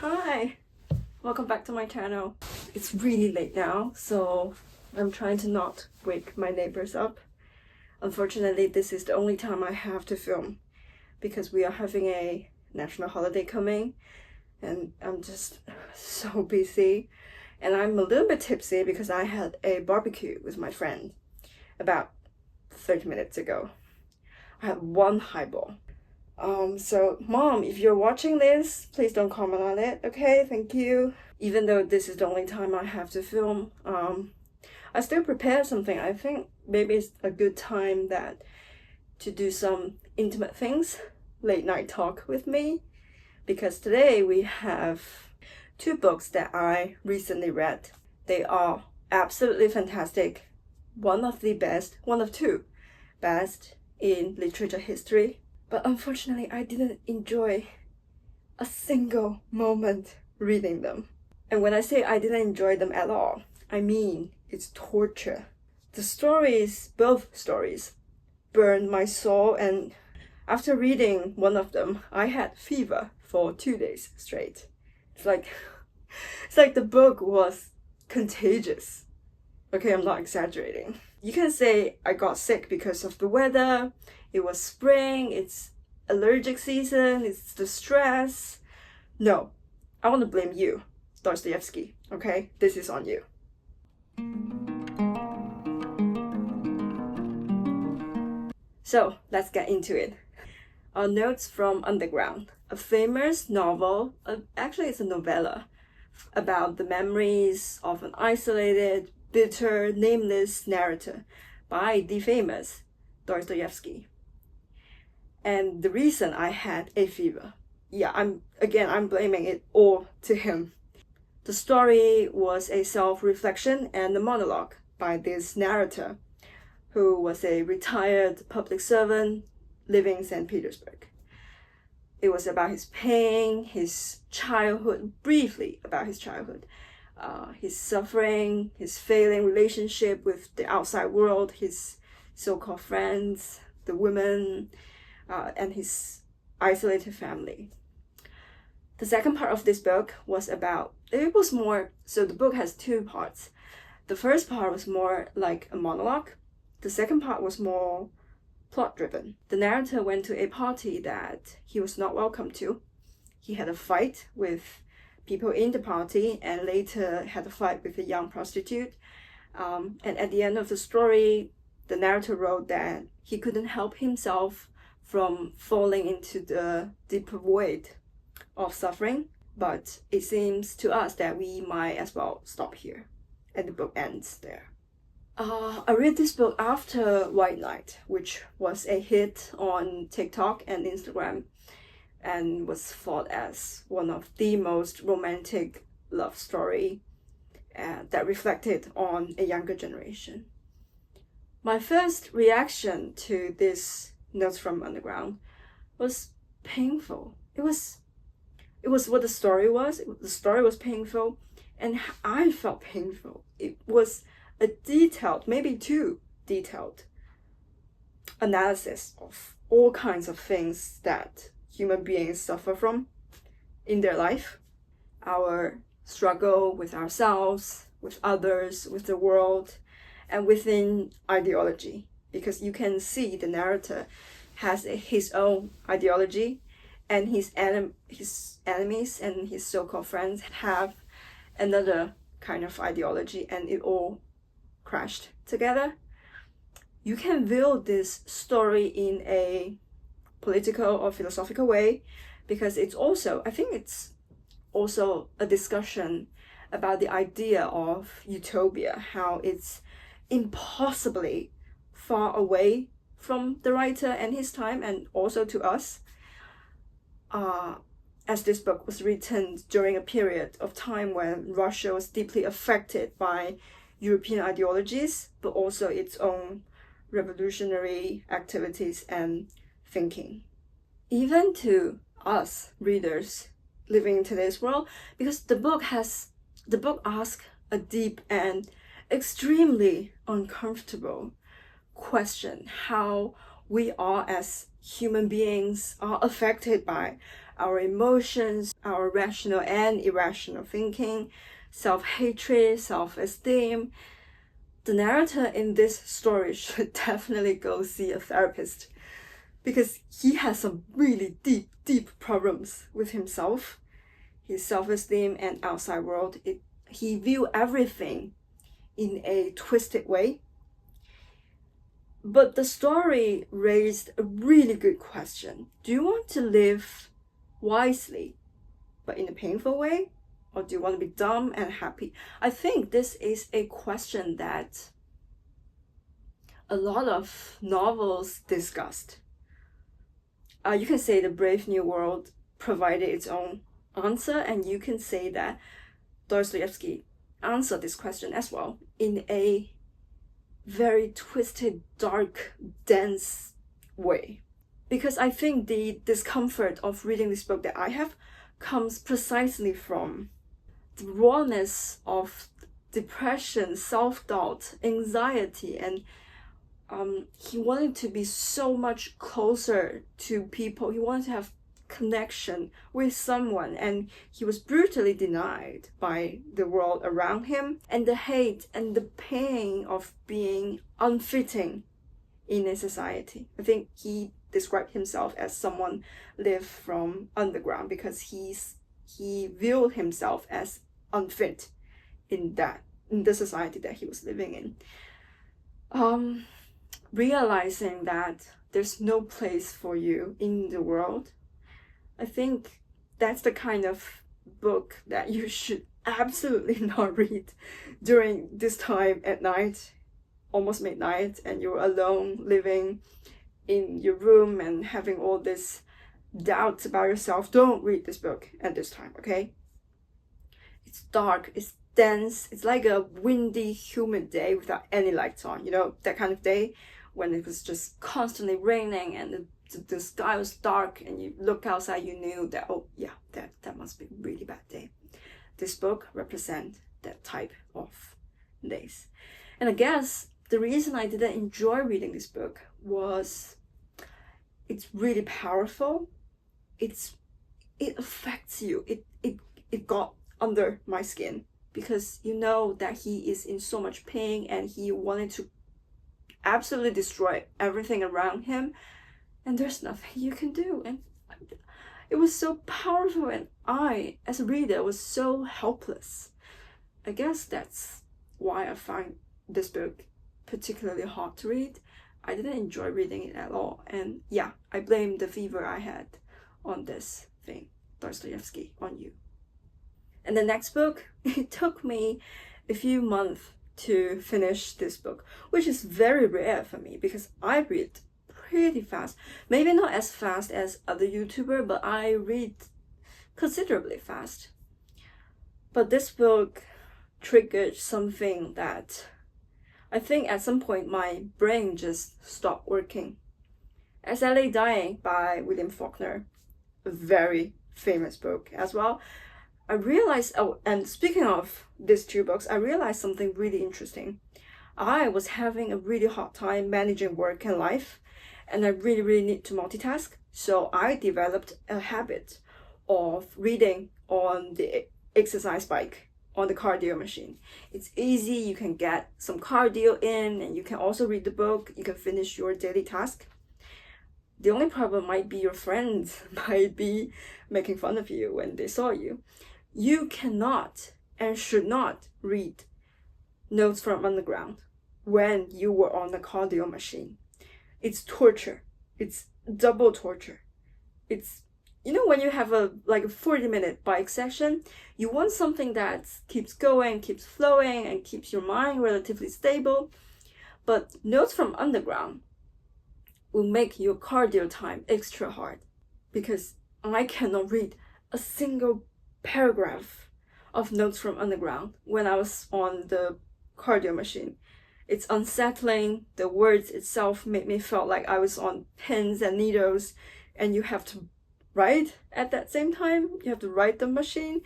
Hi, welcome back to my channel. It's really late now, so I'm trying to not wake my neighbors up. Unfortunately, this is the only time I have to film because we are having a national holiday coming and I'm just so busy. And I'm a little bit tipsy because I had a barbecue with my friend about 30 minutes ago. I had one highball. So Mom, if you're watching this, please don't comment on it, okay? Thank you. Even though this is the only time I have to film, I still prepare something. I think maybe it's a good time to do some intimate things, late night talk with me, because today we have two books that I recently read. They are absolutely fantastic. One of two best in literature history. But unfortunately, I didn't enjoy a single moment reading them. And when I say I didn't enjoy them at all, I mean it's torture. Both stories, burned my soul, and after reading one of them, I had fever for 2 days straight. It's like the book was contagious. Okay, I'm not exaggerating. You can say I got sick because of the weather. It was spring, it's allergic season, it's the stress. No, I want to blame you, Dostoevsky, okay? This is on you. So, let's get into it. Our notes from Underground, a famous novel, actually it's a novella, about the memories of an isolated, bitter, nameless narrator by the famous Dostoevsky. And the reason I had a fever, I'm blaming it all to him. The story was a self-reflection and a monologue by this narrator, who was a retired public servant living in St. Petersburg. It was about his pain, his childhood, briefly about his childhood, his suffering, his failing relationship with the outside world, his so-called friends, the women, and his isolated family. The second part of this book so the book has two parts. The first part was more like a monologue. The second part was more plot-driven. The narrator went to a party that he was not welcome to. He had a fight with people in the party and later had a fight with a young prostitute. And at the end of the story, the narrator wrote that he couldn't help himself from falling into the deeper void of suffering. But it seems to us that we might as well stop here. And the book ends there. I read this book after White Knight, which was a hit on TikTok and Instagram and was thought as one of the most romantic love story that reflected on a younger generation. My first reaction to this Notes from Underground was painful. It was what the story was. The story was painful, and I felt painful. It was a detailed, maybe too detailed, analysis of all kinds of things that human beings suffer from in their life. Our struggle with ourselves, with others, with the world, and within ideology. Because you can see the narrator has his own ideology, and his enemies and his so-called friends have another kind of ideology, and it all crashed together. You can view this story in a political or philosophical way, because it's also a discussion about the idea of utopia, how it's impossibly far away from the writer and his time, and also to us, as this book was written during a period of time when Russia was deeply affected by European ideologies, but also its own revolutionary activities and thinking. Even to us readers living in today's world, because the book asks a deep and extremely uncomfortable question: how we are as human beings are affected by our emotions, our rational and irrational thinking, self-hatred, self-esteem. The narrator in this story should definitely go see a therapist because he has some really deep problems with himself, his self-esteem and outside world. He views everything in a twisted way. But the story raised a really good question. Do you want to live wisely, but in a painful way? Or do you want to be dumb and happy? I think this is a question that a lot of novels discussed. You can say the Brave New World provided its own answer, and you can say that Dostoevsky answered this question as well in a very twisted, dark, dense way. Because I think the discomfort of reading this book that I have comes precisely from the rawness of depression, self-doubt, anxiety, and he wanted to be so much closer to people. He wanted to have connection with someone, and he was brutally denied by the world around him, and the hate and the pain of being unfitting in a society. I think he described himself as someone lived from underground because he viewed himself as unfit in the society that he was living in. Realizing that there's no place for you in the world, I think that's the kind of book that you should absolutely not read during this time at night, almost midnight, and you're alone living in your room and having all this doubts about yourself. Don't read this book at this time, okay? It's dark, it's dense, it's like a windy, humid day without any lights on. You know, that kind of day when it was just constantly raining and the sky was dark and you look outside, you knew that, oh yeah, that must be a really bad day. This book represents that type of days. And I guess the reason I didn't enjoy reading this book was it's really powerful. It affects you. It got under my skin because you know that he is in so much pain and he wanted to absolutely destroy everything around him, and there's nothing you can do. And it was so powerful, and I, as a reader, was so helpless. I guess that's why I find this book particularly hard to read. I didn't enjoy reading it at all, and yeah, I blame the fever I had on this thing, Dostoevsky, on you. And the next book, it took me a few months to finish this book, which is very rare for me because I read pretty fast. Maybe not as fast as other YouTubers, but I read considerably fast. But this book triggered something that I think at some point my brain just stopped working. As I Lay Dying by William Faulkner, a very famous book as well. I realized, oh, and speaking of these two books, I realized something really interesting. I was having a really hard time managing work and life, and I really need to multitask. So I developed a habit of reading on the exercise bike, on the cardio machine. It's easy, you can get some cardio in, and you can also read the book, you can finish your daily task. The only problem might be your friends might be making fun of you when they saw you. You cannot and should not read Notes from Underground when you were on the cardio machine. It's torture. It's double torture. It's, you know, when you have a 40-minute bike session, you want something that keeps going, keeps flowing, and keeps your mind relatively stable. But Notes from Underground will make your cardio time extra hard because I cannot read a single paragraph of Notes from Underground when I was on the cardio machine. It's unsettling. The words itself made me feel like I was on pins and needles, and you have to write at that same time. You have to write the machine,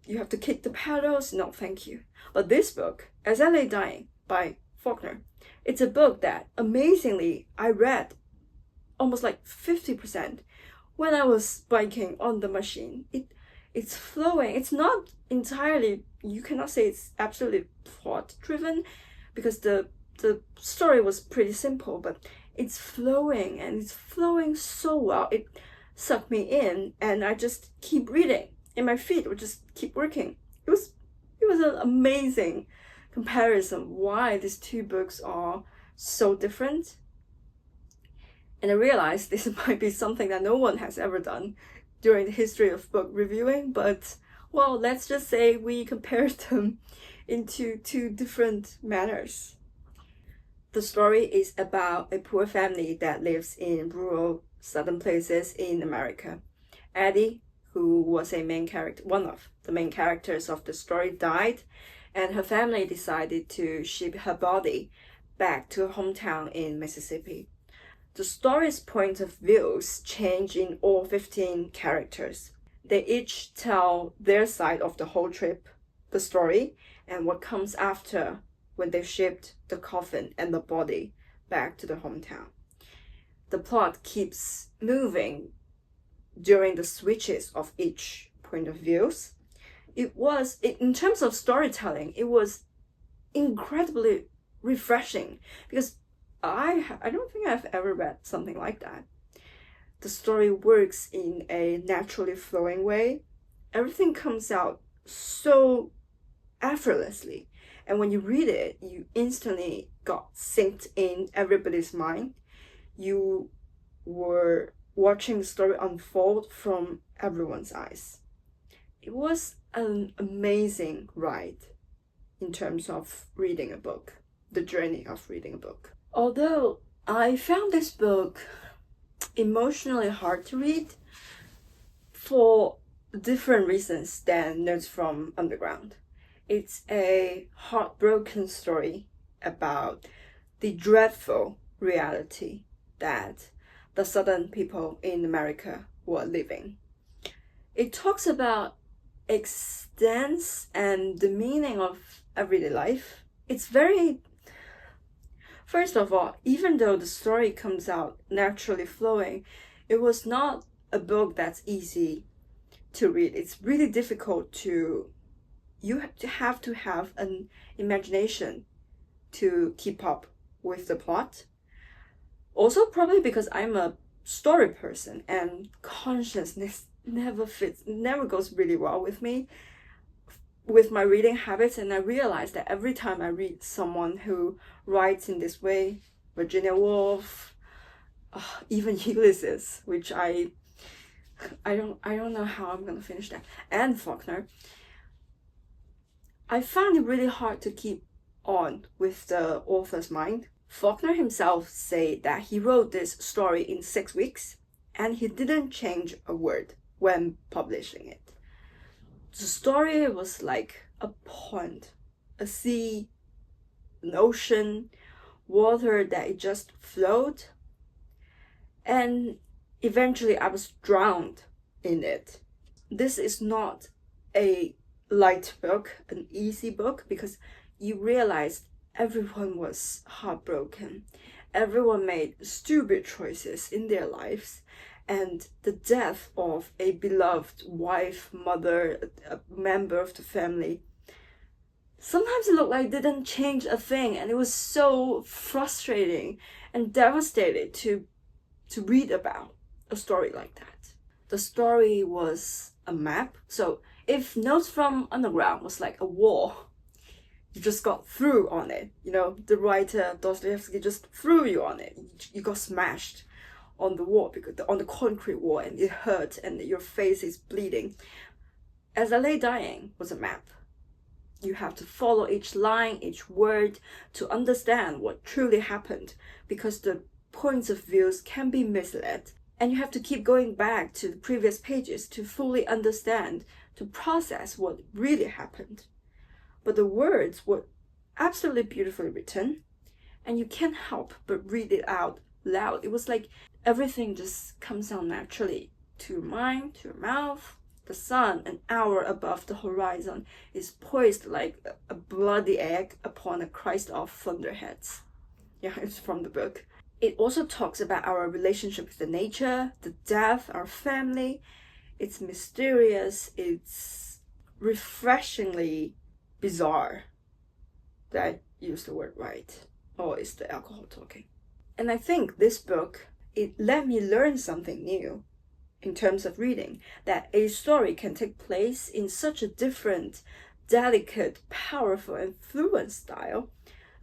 you have to kick the pedals. No, thank you. But this book, As I Lay Dying by Faulkner, it's a book that amazingly I read almost like 50% when I was biking on the machine, it's flowing. It's not entirely, you cannot say it's absolutely plot driven, because the story was pretty simple, but it's flowing, and it's flowing so well. It sucked me in, and I just keep reading, and my feet would just keep working. It was an amazing comparison why these two books are so different. And I realized this might be something that no one has ever done during the history of book reviewing, but well, let's just say we compared them into two different manners. The story is about a poor family that lives in rural southern places in America. Addie, who was one of the main characters of the story, died, and her family decided to ship her body back to her hometown in Mississippi. The story's point of views change in all 15 characters. They each tell their side of the whole trip, the story, and what comes after when they shipped the coffin and the body back to the hometown. The plot keeps moving during the switches of each point of views. In terms of storytelling, it was incredibly refreshing, because I don't think I've ever read something like that. The story works in a naturally flowing way. Everything comes out so effortlessly. And when you read it, you instantly got synced in everybody's mind. You were watching the story unfold from everyone's eyes. It was an amazing ride in terms of reading a book, the journey of reading a book. Although I found this book emotionally hard to read for different reasons than Notes from Underground. It's a heartbroken story about the dreadful reality that the southern people in America were living. It talks about extents and the meaning of everyday life. First of all, even though the story comes out naturally flowing, it was not a book that's easy to read. It's really difficult you have to have an imagination to keep up with the plot. Also, probably because I'm a story person and consciousness never goes really well with me, with my reading habits. And I realized that every time I read someone who writes in this way, Virginia Woolf, even Ulysses, which I don't know how I'm gonna finish that, and Faulkner, I found it really hard to keep on with the author's mind. Faulkner himself said that he wrote this story in 6 weeks, and he didn't change a word when publishing it. The story was like a pond, a sea, an ocean, water that it just flowed, and eventually I was drowned in it. This is not a light book, an easy book, because you realize everyone was heartbroken. Everyone made stupid choices in their lives, and the death of a beloved wife, mother, a member of the family, sometimes it looked like it didn't change a thing, and it was so frustrating and devastating to read about a story like that. The story was a map. So if Notes from Underground was like a wall, you just got through on it. The writer Dostoevsky just threw you on it. You got smashed on the wall, on the concrete wall, and it hurt, and your face is bleeding. As I Lay Dying was a map. You have to follow each line, each word, to understand what truly happened, because the points of views can be misled, and you have to keep going back to the previous pages to fully understand, to process what really happened. But the words were absolutely beautifully written, and you can't help but read it out loud. It was like everything just comes out naturally to your mind, to your mouth. The sun, an hour above the horizon, is poised like a bloody egg upon a crest of thunderheads. Yeah, it's from the book. It also talks about our relationship with the nature, the death, our family. It's mysterious, it's refreshingly bizarre. Did I use the word right? Or is the alcohol talking? And I think this book, it let me learn something new in terms of reading, that a story can take place in such a different, delicate, powerful, and fluent style.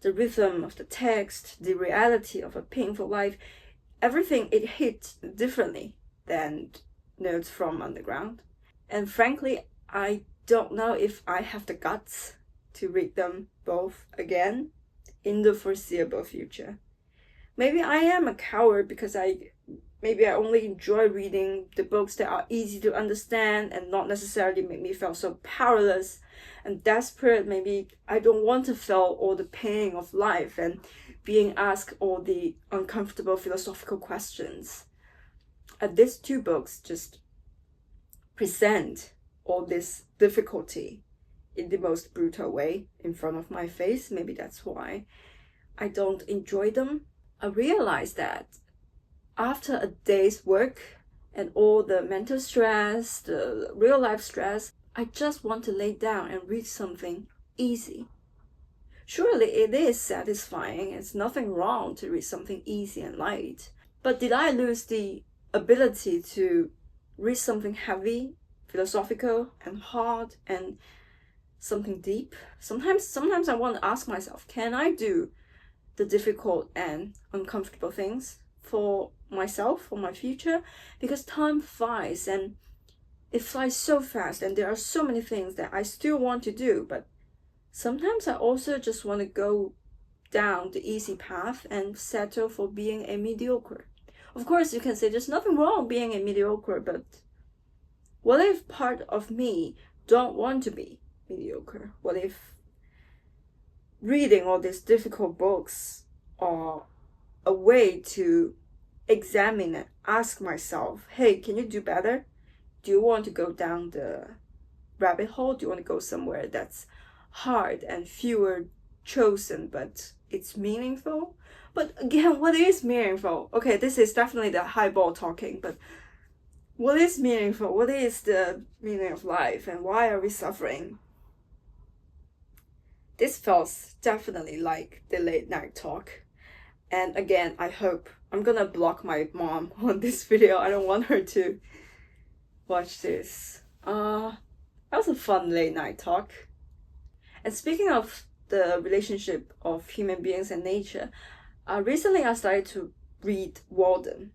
The rhythm of the text, the reality of a painful life, everything, it hit differently than Notes from Underground. And frankly, I don't know if I have the guts to read them both again in the foreseeable future. Maybe I am a coward because maybe I only enjoy reading the books that are easy to understand and not necessarily make me feel so powerless and desperate. Maybe I don't want to feel all the pain of life and being asked all the uncomfortable philosophical questions. These two books just present all this difficulty in the most brutal way in front of my face. Maybe that's why I don't enjoy them. I realized that after a day's work and all the mental stress, the real life stress, I just want to lay down and read something easy. Surely it is satisfying. It's nothing wrong to read something easy and light. But did I lose the ability to read something heavy, philosophical, and hard, and something deep? Sometimes I want to ask myself, can I do the difficult and uncomfortable things for myself, for my future? Because time flies, and it flies so fast, and there are so many things that I still want to do, but sometimes I also just want to go down the easy path and settle for being a mediocre. Of course, you can say there's nothing wrong being a mediocre, but what if part of me don't want to be mediocre? What if reading all these difficult books are a way to examine and ask myself, hey, can you do better? Do you want to go down the rabbit hole? Do you want to go somewhere that's hard and fewer chosen, but it's meaningful? But again, what is meaningful? Okay, this is definitely the highball talking, but what is meaningful? What is the meaning of life, and why are we suffering? This feels definitely like the late night talk. And again, I hope I'm gonna block my mom on this video. I don't want her to watch this. That was a fun late night talk. And speaking of the relationship of human beings and nature, recently I started to read Walden,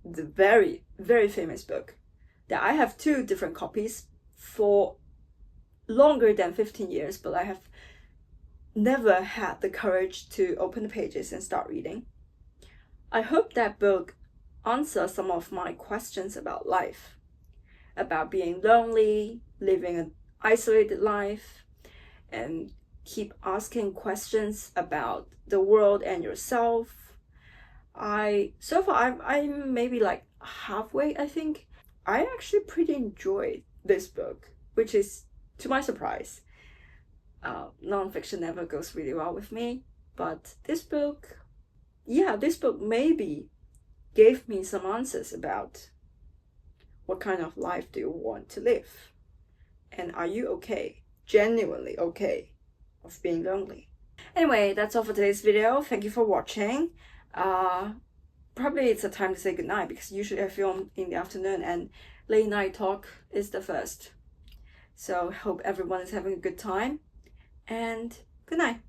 the very, very famous book that I have 2 different copies for longer than 15 years, but I have never had the courage to open the pages and start reading. I hope that book answers some of my questions about life, about being lonely, living an isolated life, and keep asking questions about the world and yourself. So far I'm maybe like halfway, I think. I actually pretty enjoyed this book, which is to my surprise. Non-fiction never goes really well with me, but this book maybe gave me some answers about what kind of life do you want to live, and are you okay, genuinely okay, of being lonely? Anyway, that's all for today's video. Thank you for watching. Probably it's a time to say goodnight because usually I film in the afternoon and late night talk is the first. So hope everyone is having a good time, and good night.